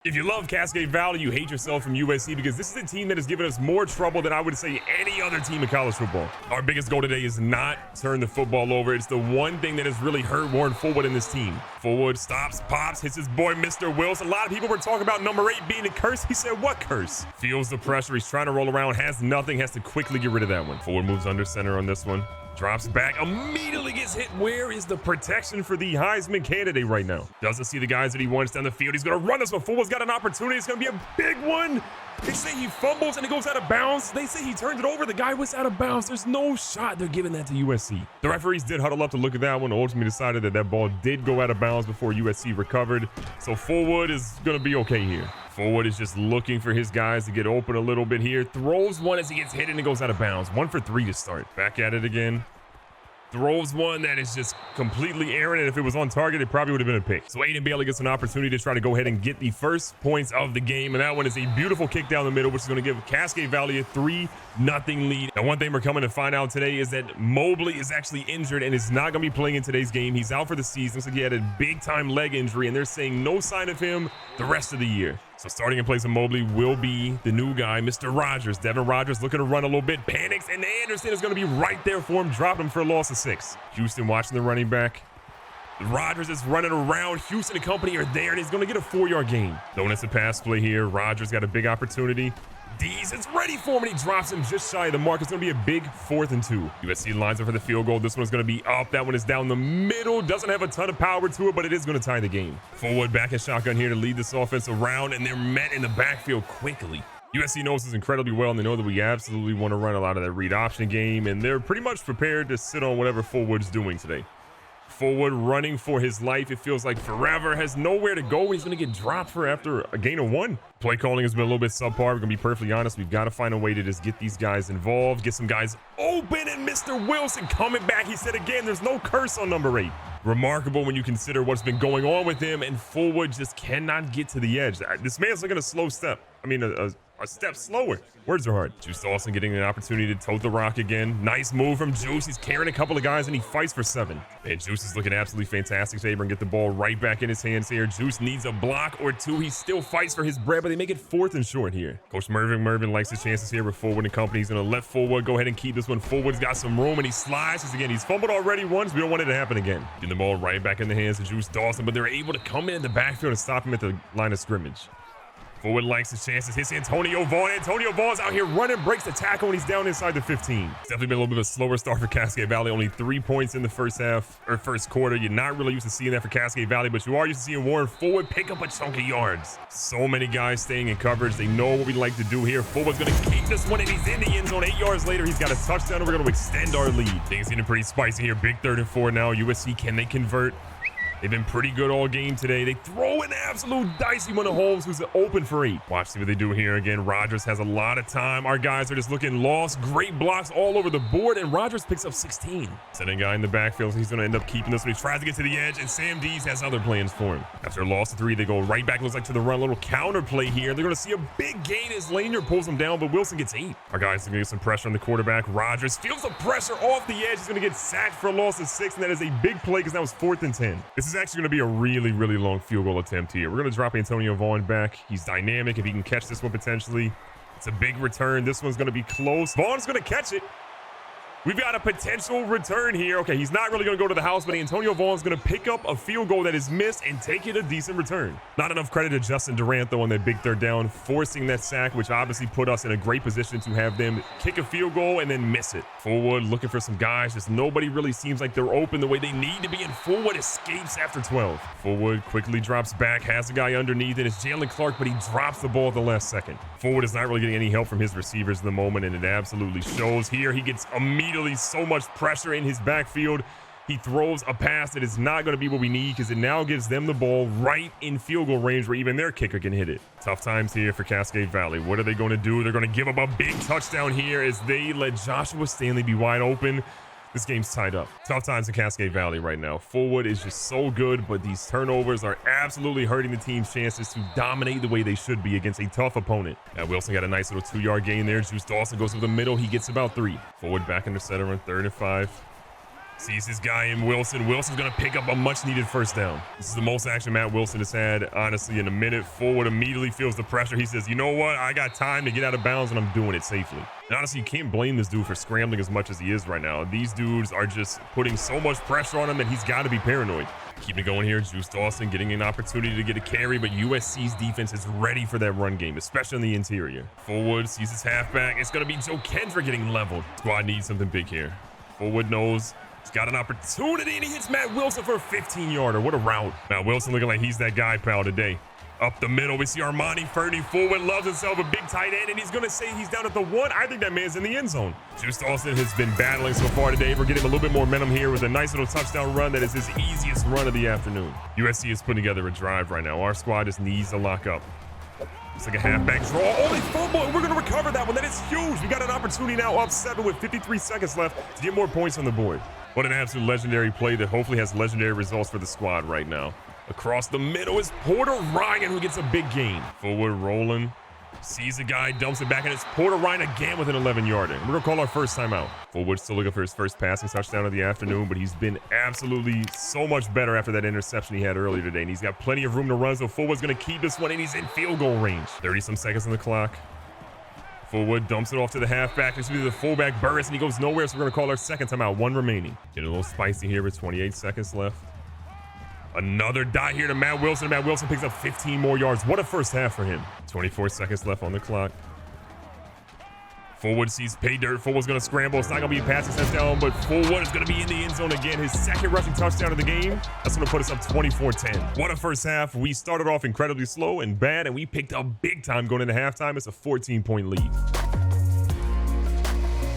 If you love Cascade Valley, you hate yourself from USC because this is a team that has given us more trouble than I would say any other team in college football. Our biggest goal today is not turn the football over. It's the one thing that has really hurt Warren Fullwood in this team. Fullwood stops, pops, hits his boy Mr. Wilson. A lot of people were talking about number 8 being a curse. He said, what curse? Feels the pressure. He's trying to roll around, has nothing, has to quickly get rid of that one. Fullwood moves under center on this one. Drops back, immediately gets hit. Where is the protection for the Heisman candidate right now? Doesn't see the guys that he wants down the field. He's going to run this one. Fullwood's got an opportunity. It's going to be a big one. They say he fumbles and it goes out of bounds. They say he turned it over. The guy was out of bounds. There's no shot they're giving that to USC. The referees did huddle up to look at that one. Ultimately decided that that ball did go out of bounds before USC recovered. So Fullwood is going to be okay here. Fullwood is just looking for his guys to get open a little bit here. Throws one as he gets hit and it goes out of bounds. 1 for 3 to start. Back at it again. Throws one that is just completely errant, and if it was on target, it probably would have been a pick. So Aiden Bailey gets an opportunity to try to go ahead and get the first points of the game, and that one is a beautiful kick down the middle, which is going to give Cascade Valley a 3-0 lead. And one thing we're coming to find out today is that Mobley is actually injured and is not going to be playing in today's game. He's out for the season, so he had a big-time leg injury, and they're saying no sign of him the rest of the year. So starting in place of Mobley will be the new guy, Mr. Rogers. Devin Rogers looking to run a little bit, panics, and Anderson is going to be right there for him, dropping him for a loss of 6. Houston watching the running back. Rogers is running around. Houston and company are there, and he's going to get a 4-yard gain. Known as a pass play here. Rogers got a big opportunity. Dees is ready for him, and he drops him just shy of the mark. It's going to be a big 4th and 2. USC lines up for the field goal. This one's going to be up. That one is down the middle. Doesn't have a ton of power to it, but it is going to tie the game. Fullwood back in shotgun here to lead this offense around, and they're met in the backfield quickly. USC knows this incredibly well, and they know that we absolutely want to run a lot of that read option game, and they're pretty much prepared to sit on whatever Fullwood's doing today. Fullwood running for his life. It feels like forever. Has nowhere to go. He's going to get dropped for after a gain of 1. Play calling has been a little bit subpar. We're going to be perfectly honest. We've got to find a way to just get these guys involved, get some guys open, and Mr. Wilson coming back. He said again, there's no curse on number 8. Remarkable when you consider what's been going on with him, and Fullwood just cannot get to the edge. This man's looking a slow step. I mean, a step slower. Words are hard. Juice Dawson getting an opportunity to tote the rock again. Nice move from Juice. He's carrying a couple of guys, and he fights for 7. And Juice is looking absolutely fantastic. Able to get the ball right back in his hands here. Juice needs a block or 2. He still fights for his bread, but they make it 4th and short here. Coach Mervin McMervin likes his chances here with Fullwood and company. He's going to let Fullwood go ahead and keep this one. Fullwood's got some room, and he slides. Because again, he's fumbled already once. We don't want it to happen again. Getting the ball right back in the hands of Juice Dawson, but they're able to come in the backfield and stop him at the line of scrimmage. Fullwood likes his chances, hits Antonio Vaughn. Antonio Vaughn's out here running, breaks the tackle, and he's down inside the 15. It's definitely been a little bit of a slower start for Cascade Valley. Only 3 points in the first quarter. You're not really used to seeing that for Cascade Valley, but you are used to seeing Warren Fullwood pick up a chunk of yards. So many guys staying in coverage. They know what we like to do here. Fullwood's going to keep this one, and he's in the end zone. 8 yards later, he's got a touchdown, and we're going to extend our lead. Things getting pretty spicy here. Big 3rd and 4 now. USC, can they convert? They've been pretty good all game today. They throw an absolute dicey one to Holmes, who's open for 8. Watch, see what they do here again. Rogers has a lot of time. Our guys are just looking lost. Great blocks all over the board, and Rogers picks up 16. Sending guy in the backfield, so he's going to end up keeping this one. He tries to get to the edge, and Sam Dees has other plans for him. After a loss of 3, they go right back, looks like to the run. A little counter play here. They're going to see a big gain as Lanier pulls him down, but Wilson gets 8. Our guys are going to get some pressure on the quarterback. Rogers feels the pressure off the edge. He's going to get sacked for a loss of 6, and that is a big play because that was 4th and 10. This is actually going to be a really long field goal attempt here. We're going to drop Antonio Vaughn back. He's dynamic. If he can catch this one potentially, it's a big return. This one's going to be close. Vaughn's going to catch it. We've got a potential return here. Okay, he's not really going to go to the house, but Antonio Vaughn's going to pick up a field goal that is missed and take it a decent return. Not enough credit to Justin Durant, though, on that big 3rd down, forcing that sack, which obviously put us in a great position to have them kick a field goal and then miss it. Fullwood looking for some guys. Just nobody really seems like they're open the way they need to be, and Fullwood escapes after 12. Fullwood quickly drops back, has a guy underneath it. It's Jalen Clark, but he drops the ball at the last second. Fullwood is not really getting any help from his receivers in the moment, and it absolutely shows here. He gets immediately so much pressure in his backfield. He throws a pass that is not going to be what we need because it now gives them the ball right in field goal range where even their kicker can hit it. Tough times here for Cascade Valley. What are they going to do? They're going to give up a big touchdown here as they let Joshua Stanley be wide open. This game's tied up. Tough times in Cascade Valley right now. Fullwood is just so good, but these turnovers are absolutely hurting the team's chances to dominate the way they should be against a tough opponent. Wilson got a nice little 2-yard gain there. Juice Dawson goes to the middle. He gets about 3. Fullwood back in the center on 3rd and 5. Sees his guy in Wilson. Wilson's going to pick up a much-needed first down. This is the most action Matt Wilson has had, honestly, in a minute. Forward immediately feels the pressure. He says, you know what? I got time to get out of bounds, and I'm doing it safely. And honestly, you can't blame this dude for scrambling as much as he is right now. These dudes are just putting so much pressure on him that he's got to be paranoid. Keeping it going here. Juice Dawson getting an opportunity to get a carry, but USC's defense is ready for that run game, especially in the interior. Fullwood sees his halfback. It's going to be Joe Kendra getting leveled. Squad needs something big here. Fullwood knows he's got an opportunity, and he hits Matt Wilson for a 15-yarder. What a route. Matt Wilson looking like he's that guy, pal, today. Up the middle, we see Armani Fernie. Fullwood loves himself a big tight end, and he's going to say he's down at the 1. I think that man's in the end zone. Juice Dawson has been battling so far today. We're getting a little bit more momentum here with a nice little touchdown run that is his easiest run of the afternoon. USC is putting together a drive right now. Our squad just needs to lock up. It's like a halfback draw. Oh, they fumble, and we're going to recover that one. That is huge. We got an opportunity now up 7 with 53 seconds left to get more points on the board. What an absolute legendary play that hopefully has legendary results for the squad right now. Across the middle is Porter Ryan, who gets a big gain. Forward rolling. Sees a guy, dumps it back, and it's Porter Ryan again with an 11-yarder. We're going to call our first timeout. Forward still looking for his first passing touchdown of the afternoon, but he's been absolutely so much better after that interception he had earlier today, and he's got plenty of room to run, so Forward's going to keep this one, and he's in field goal range. 30-some seconds on the clock. Forward dumps it off to the halfback. This will be the fullback Burris, and he goes nowhere, so we're going to call our second timeout. 1 remaining. Getting a little spicy here with 28 seconds left. Another dot here to Matt Wilson. Matt Wilson picks up 15 more yards. What a first half for him. 24 seconds left on the clock. Forward sees pay dirt. Forward's going to scramble. It's not going to be a passing touchdown, but Forward is going to be in the end zone again. His second rushing touchdown of the game. That's going to put us up 24-10. What a first half. We started off incredibly slow and bad, and we picked up big time going into halftime. It's a 14-point lead.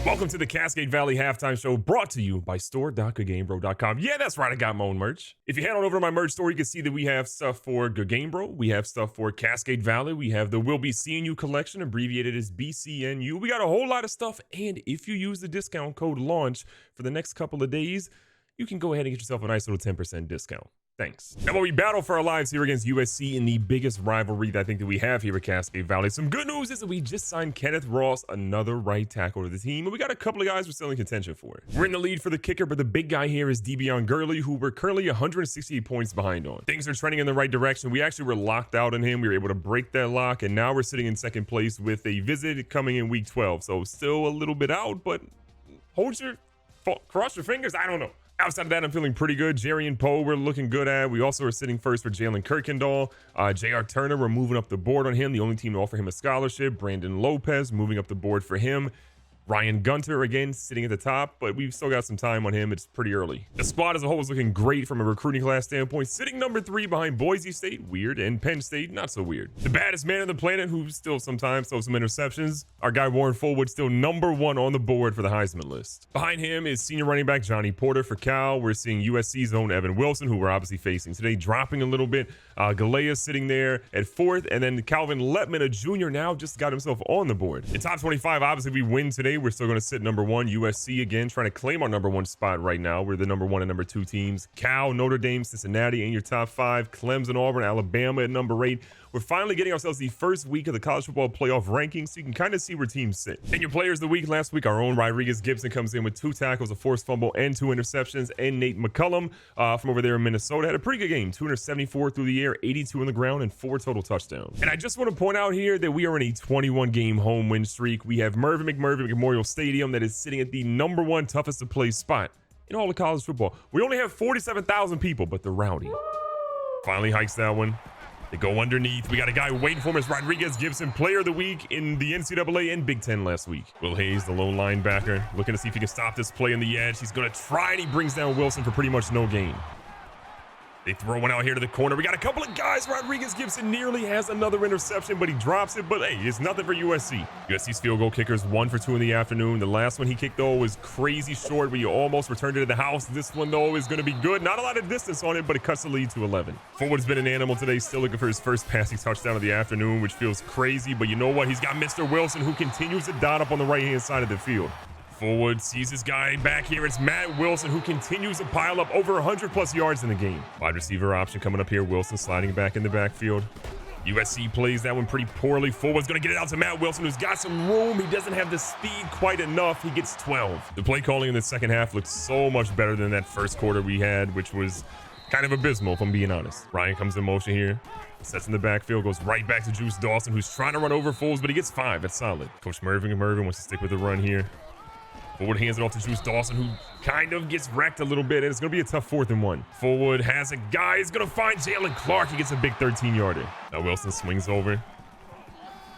Welcome to the Cascade Valley Halftime Show, brought to you by store.GoodGameBro.com. Yeah, that's right, I got my own merch. If you head on over to my merch store, you can see that we have stuff for GoodGameBro. We have stuff for Cascade Valley. We have the We'll Be Seeing You collection, abbreviated as BCNU. We got a whole lot of stuff, and if you use the discount code LAUNCH for the next couple of days, you can go ahead and get yourself a nice little 10% discount. Thanks. Now, while we battle for our lives here against USC in the biggest rivalry that I think that we have here at Cascade Valley, some good news is that we just signed Kenneth Ross, another right tackle to the team, and we got a couple of guys we're still in contention for. We're in the lead for the kicker, but the big guy here is Devion Gurley, who we're currently 168 points behind on. Things are trending in the right direction. We actually were locked out on him. We were able to break that lock, and now we're sitting in second place with a visit coming in week 12. So still a little bit out, but cross your fingers. I don't know. Outside of that, I'm feeling pretty good. Jerry and Poe, we're looking good at. We also are sitting first for Jalen Kirkendall. J.R. Turner, we're moving up the board on him. The only team to offer him a scholarship. Brandon Lopez, moving up the board for him. Ryan Gunter, again, sitting at the top, but we've still got some time on him. It's pretty early. The squad as a whole is looking great from a recruiting class standpoint, sitting number 3 behind Boise State, weird, and Penn State, not so weird. The baddest man on the planet, who still sometimes throws some interceptions, our guy Warren Fullwood, still number 1 on the board for the Heisman list. Behind him is senior running back Johnny Porter for Cal. We're seeing USC's own Evan Wilson, who we're obviously facing today, dropping a little bit. Galea sitting there at 4th, and then Calvin Letman, a junior, now just got himself on the board. In top 25, obviously, we win today. We're still going to sit number 1. USC, again, trying to claim our number 1 spot right now. We're the number 1 and number 2 teams. Cal, Notre Dame, Cincinnati in your top 5. Clemson, Auburn, Alabama at number 8. We're finally getting ourselves the first week of the college football playoff rankings, so you can kind of see where teams sit. And your players of the week last week, our own Rodriguez Gibson comes in with 2 tackles, a forced fumble, and 2 interceptions. And Nate McCullum from over there in Minnesota had a pretty good game. 274 through the air, 82 on the ground, and 4 total touchdowns. And I just want to point out here that we are in a 21-game home win streak. We have Mervin McMervin Memorial Stadium that is sitting at the number 1 toughest to play spot in all of college football. We only have 47,000 people, but they're rowdy. Finally hikes that one. They go underneath. We got a guy waiting for him. It's Rodriguez Gibson, player of the week in the NCAA and Big Ten last week. Will Hayes, the lone linebacker, looking to see if he can stop this play on the edge. He's going to try, and he brings down Wilson for pretty much no gain. They throw one out here to the corner. We got a couple of guys. Rodriguez Gibson nearly has another interception, but he drops it. But hey, it's nothing for USC. USC's field goal kickers 1 for 2 in the afternoon. The last one he kicked, though, was crazy short, where you almost returned it to the house. This one, though, is going to be good. Not a lot of distance on it, but it cuts the lead to 11. Forward's been an animal today, still looking for his first passing touchdown of the afternoon, which feels crazy. But you know what? He's got Mr. Wilson, who continues to dot up on the right-hand side of the field. Forward sees his guy back here. It's Matt Wilson, who continues to pile up over 100+ yards in the game. Wide receiver option coming up here. Wilson sliding back in the backfield. USC plays that one pretty poorly. Forward's going to get it out to Matt Wilson, who's got some room. He doesn't have the speed quite enough. He gets 12. The play calling in the second half looks so much better than that first quarter we had, which was kind of abysmal, if I'm being honest. Ryan comes in motion here. Sets in the backfield, goes right back to Juice Dawson, who's trying to run over Foles, but he gets 5. That's solid. Coach Mervin McMervin wants to stick with the run here. Forward hands it off to Juice Dawson, who kind of gets wrecked a little bit, and it's going to be a tough 4th and 1. Forward has a guy. He's going to find Jalen Clark. He gets a big 13-yarder. Now Wilson swings over.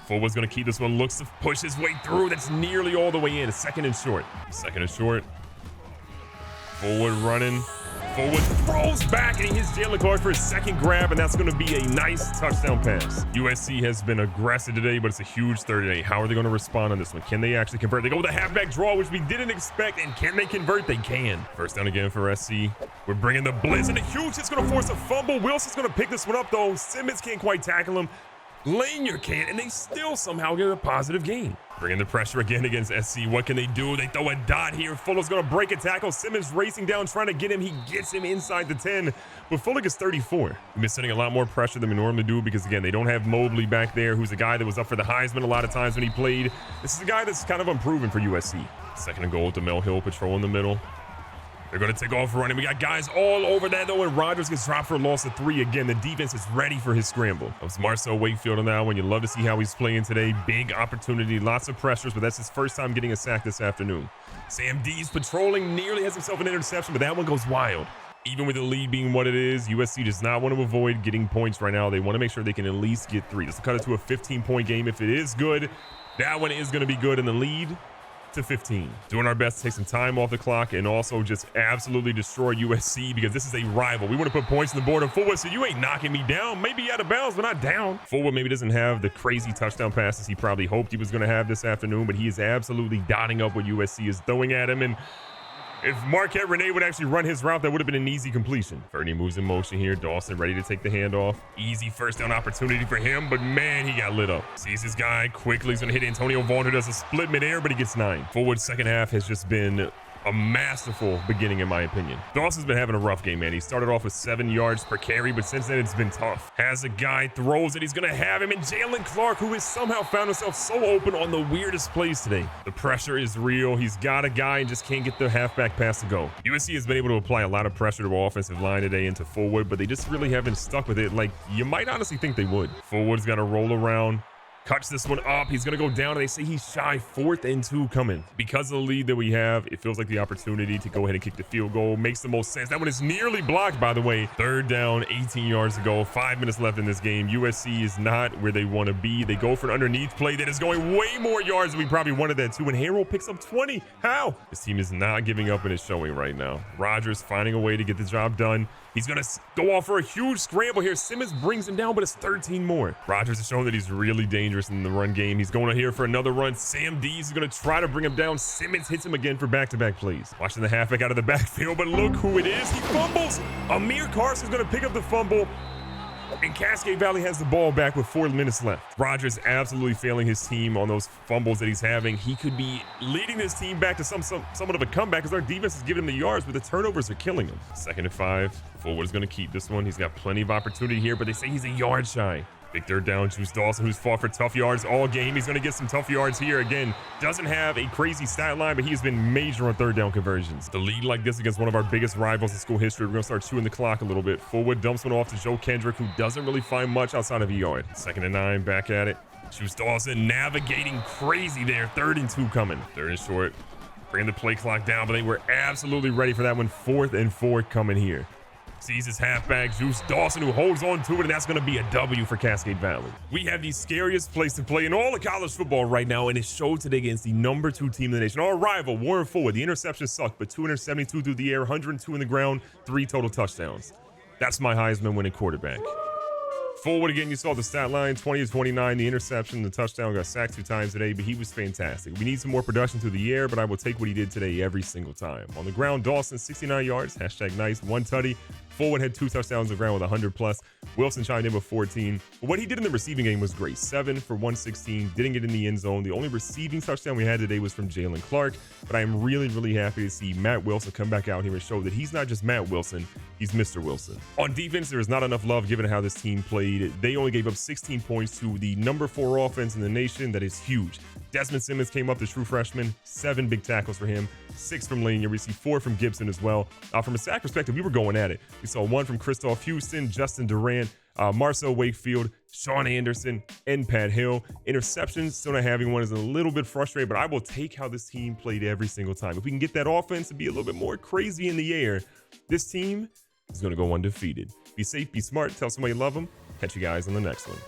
Forward's going to keep this one. Looks to push his way through. That's nearly all the way in. 2nd and short. 2nd and short. Forward running. Forward throws back, and he hits Jalen Clark for his 2nd grab, and that's going to be a nice touchdown pass. USC has been aggressive today, but it's a huge 3rd and 8. How are they going to respond on this one? Can they actually convert? They go with a halfback draw, which we didn't expect, and can they convert? They can. 1st down again for SC. We're bringing the blitz, and a huge hit's going to force a fumble. Wilson's going to pick this one up, though. Simmons can't quite tackle him. Lanier can't, and they still somehow get a positive gain. Bringing the pressure again against SC. What can they do? They throw a dot here. Fuller's going to break a tackle. Simmons racing down, trying to get him. He gets him inside the 10, but Fuller gets 34. We've been sending a lot more pressure than we normally do because, again, they don't have Mobley back there, who's a guy that was up for the Heisman a lot of times when he played. This is a guy that's kind of unproven for USC. 2nd and goal to Mel Hill, patrol in the middle. They're going to take off running. We got guys all over that, though, and Rodgers gets dropped for a loss of 3 again. The defense is ready for his scramble. That was Marcel Wakefield on that one. You love to see how he's playing today. Big opportunity, lots of pressures, but that's his first time getting a sack this afternoon. Sam D's patrolling, nearly has himself an interception, but that one goes wild. Even with the lead being what it is, USC does not want to avoid getting points right now. They want to make sure they can at least get 3. Just to cut it to a 15-point game. If it is good, that one is going to be good in the lead. To 15. Doing our best to take some time off the clock and also just absolutely destroy USC because this is a rival. We want to put points on the board. And Fullwood said, you ain't knocking me down. Maybe out of bounds, but not down. Fullwood maybe doesn't have the crazy touchdown passes he probably hoped he was going to have this afternoon, but he is absolutely dotting up what USC is throwing at him. And if Marquette Renee would actually run his route, that would have been an easy completion. Fernie moves in motion here. Dawson ready to take the handoff. Easy 1st down opportunity for him, but man, he got lit up. Sees his guy quickly. He's going to hit Antonio Vaughn, who does a split midair, but he gets 9. Forward 2nd half has just been a masterful beginning, in my opinion. Dawson's been having a rough game, man. He started off with 7 yards per carry, but since then it's been tough. Has a guy, throws it. He's going to have him, and Jalen Clark, who has somehow found himself so open on the weirdest plays today. The pressure is real. He's got a guy and just can't get the halfback pass to go. USC has been able to apply a lot of pressure to our offensive line today into Fullwood, but they just really haven't stuck with it like you might honestly think they would. Fullwood's got to roll around. Cuts this one up. He's going to go down, and they say he's shy. 4th and 2 coming. Because of the lead that we have, it feels like the opportunity to go ahead and kick the field goal makes the most sense. That one is nearly blocked, by the way. 3rd down, 18 yards to go. 5 minutes left in this game. USC is not where they want to be. They go for an underneath play that is going way more yards than we probably wanted that to, and Harold picks up 20. How? This team is not giving up and is showing right now. Rodgers finding a way to get the job done. He's going to go off for a huge scramble here. Simmons brings him down, but it's 13 more. Rodgers has shown that he's really dangerous in the run game. He's going here for another run. Sam Dees is going to try to bring him down. Simmons hits him again for back-to-back plays. Watching the halfback out of the backfield, but look who it is. He fumbles. Amir Carson's going to pick up the fumble, and Cascade Valley has the ball back with 4 minutes left. Rodgers absolutely failing his team on those fumbles that he's having. He could be leading this team back to somewhat of a comeback because our defense is giving him the yards, but the turnovers are killing him. 2nd and 5. Fullwood is going to keep this one. He's got plenty of opportunity here, but they say he's a yard shy. Big 3rd down. Juice Dawson, who's fought for tough yards all game. He's going to get some tough yards here. Again, doesn't have a crazy stat line, but he has been major on 3rd down conversions. The lead like this against one of our biggest rivals in school history, we're going to start chewing the clock a little bit. Fullwood dumps one off to Joe Kendrick, who doesn't really find much outside of a yard. 2nd and 9, back at it. Juice Dawson navigating crazy there. 3rd and 2 coming. 3rd and short. Bringing the play clock down, but they were absolutely ready for that one. 4th and 4 coming here. Sees his halfback, Juice Dawson, who holds on to it, and that's going to be a W for Cascade Valley. We have the scariest place to play in all of college football right now, and it showed today against the number 2 team in the nation. Our rival, Warren Fullwood. The interception sucked, but 272 through the air, 102 in the ground, 3 total touchdowns. That's my Heisman winning quarterback. Fullwood, again, you saw the stat line, 20-29, the interception, the touchdown, got sacked 2 times today, but he was fantastic. We need some more production through the air, but I will take what he did today every single time. On the ground, Dawson, 69 yards, #nice, 1 tutty, Fullwood had 2 touchdowns on the ground with 100+. Wilson chimed in with 14. But what he did in the receiving game was great. 7 for 116. Didn't get in the end zone. The only receiving touchdown we had today was from Jalen Clark. But I am really, really happy to see Matt Wilson come back out here and show that he's not just Matt Wilson. He's Mr. Wilson. On defense, there is not enough love given how this team played. They only gave up 16 points to the number 4 offense in the nation. That is huge. Desmond Simmons came up, the true freshman. 7 big tackles for him. 6 from Lanier. We see 4 from Gibson as well. From a sack perspective, we were going at it. We saw 1 from Christoph Houston, Justin Durant, Marcel Wakefield, Sean Anderson, and Pat Hill. Interceptions, still not having one, is a little bit frustrating, but I will take how this team played every single time. If we can get that offense to be a little bit more crazy in the air, this team is going to go undefeated. Be safe, be smart, tell somebody you love them. Catch you guys on the next one.